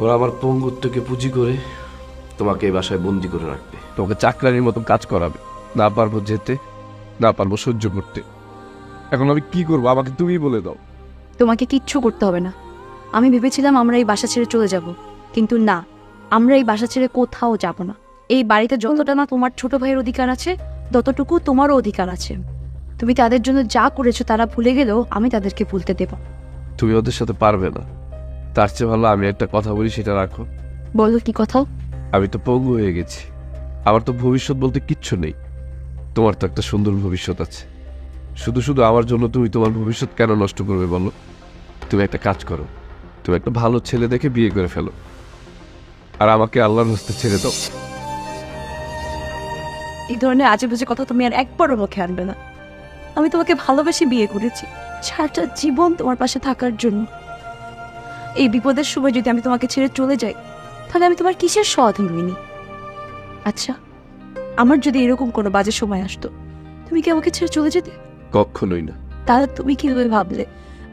ওরা আমার পঙ্গুত্বকে পুঁজি করে তোমাকে এই বাসায় বন্দি করে রাখবে, তোমাকে চাকরানির মতো কাজ করাবে। না পারবো যেতে, না পারবো সহ্য করতে। এখন আমি কি করবো আমাকে তুমি বলে দাও। তোমাকে কিচ্ছু করতে হবে না। আমি ভেবেছিলাম আমরা এই বাসা ছেড়ে চলে যাব, কিন্তু না, আমরা এই বাসা ছেড়ে কোথাও যাব না। এই বাড়িতে যতটা না তোমার ছোট ভাইয়ের অধিকার আছে, ততটুকু তোমারও অধিকার আছে। তুমি তাদের জন্য যা করেছো তারা ভুলে গেলেও আমি তাদেরকে ভুলতে দেব না। তুমি ওদের সাথে পারবে না, তার চেয়ে ভালো আমি একটা কথা বলি, সেটা রাখো। বলো কি কথা? আমি তো পঙ্গু হয়ে গেছি, আমার তো ভবিষ্যৎ বলতে কিচ্ছু নেই। তোমার তো একটা সুন্দর ভবিষ্যৎ আছে। শুধু শুধু আমার জন্য তুমি তোমার ভবিষ্যৎ কেন নষ্ট করবে বলো? তুমি একটা কাজ করো, তুমি একটা ভালো ছেলে দেখে বিয়ে করে ফেলো, আর আমাকে আল্লাহর হস্তে ছেড়ে দাও। এই ধরনের আজেবাজে কথা তুমি আর একবারও মুখে আনবে না। আমি তোমাকে ভালোবেসে বিয়ে করেছি, সারাটা জীবন তোমার পাশে থাকার জন্য। এই বিপদের সময় যদি আমি তোমাকে ছেড়ে চলে যাই, তাহলে আমি তোমার কিসের সহাধীন হইনি? আচ্ছা, আমার যদি এরকম কোনো বাজে সময় আসতো, তুমি কি আমাকে ছেড়ে চলে যেতে? কখনোই না। তাহলে তুমি কিভাবে ভাবলে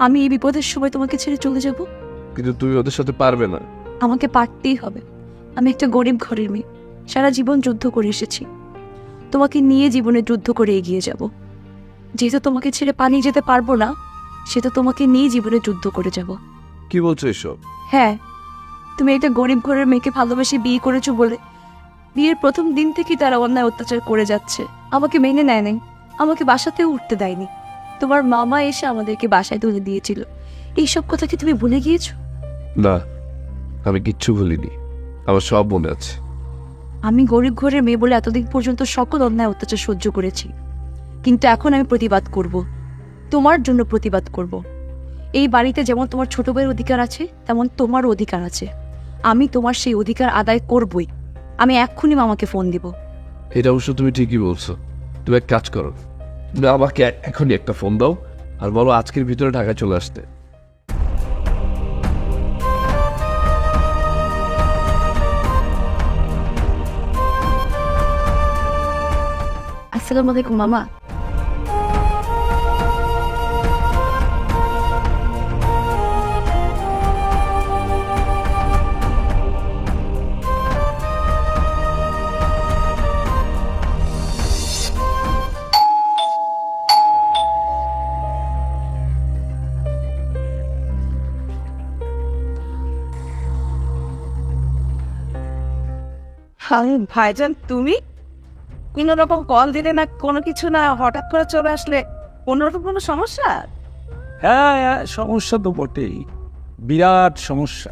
আমি এই বিপদের সময় তোমাকে ছেড়ে চলে যাব? কিন্তু তুমি ওদের সাথে পারবে না। আমাকে পারতেই হবে। আমি একটা গরিব ঘরের মেয়ে, সারা জীবন যুদ্ধ করে এসেছি। তোমাকে নিয়ে জীবনে যুদ্ধ করে এগিয়ে যাব। যেহেতু তোমাকে ছেড়ে পালিয়ে যেতে পারবো না, সেটা তোমাকে নিয়ে জীবনে যুদ্ধ করে যাব। কি বলছো এসব? হ্যাঁ, তুমি একটা গরিব ঘরের মেয়েকে ভালোবেসে বিয়ে করেছো বলে বিয়ের প্রথম দিন থেকেই তারা অন্যায় অত্যাচার করে যাচ্ছে। আমাকে মেনে নেয় নাই, আমাকে বাসাতেও উঠতে দেয়নি। তোমার মামা এসে আমাদেরকে বাসায় তুলে দিয়েছিল। এইসব কথা কি তুমি ভুলে গিয়েছো? না, আমি কিচ্ছু ভুলিনি, আমার সব মনে আছে। আমি গরিব ঘরের মেয়ে বলে এতদিন পর্যন্ত সকল অন্যায় অত্যাচার সহ্য করেছি, কিন্তু এখন আমি প্রতিবাদ করব। তোমার জন্য প্রতিবাদ করব। এই বাড়িতে যেমন তোমার ছোট ভাইয়ের অধিকার আছে, তেমন তোমারও অধিকার আছে। আমি তোমার সেই অধিকার আদায় করবই। আমি এক্ষুনি মামাকে ফোন দিব। এটা অবশ্য তুমি ঠিকই বলছো। তুমি এক কাজ করো, তুমি আমাকে এখনই একটা ফোন দাও আর বলো আজকের ভিতরে ঢাকায় চলে আসতে। আসসালামু আলাইকুম মামা। আরে ভাইজান, তুমি কোনো রকম কল দিলে না, কোনো কিছু না, হঠাৎ করে চলে আসলে। কোনোরকম কোনো সমস্যা? হ্যাঁ হ্যাঁ, সমস্যা তো বটেই, বিরাট সমস্যা।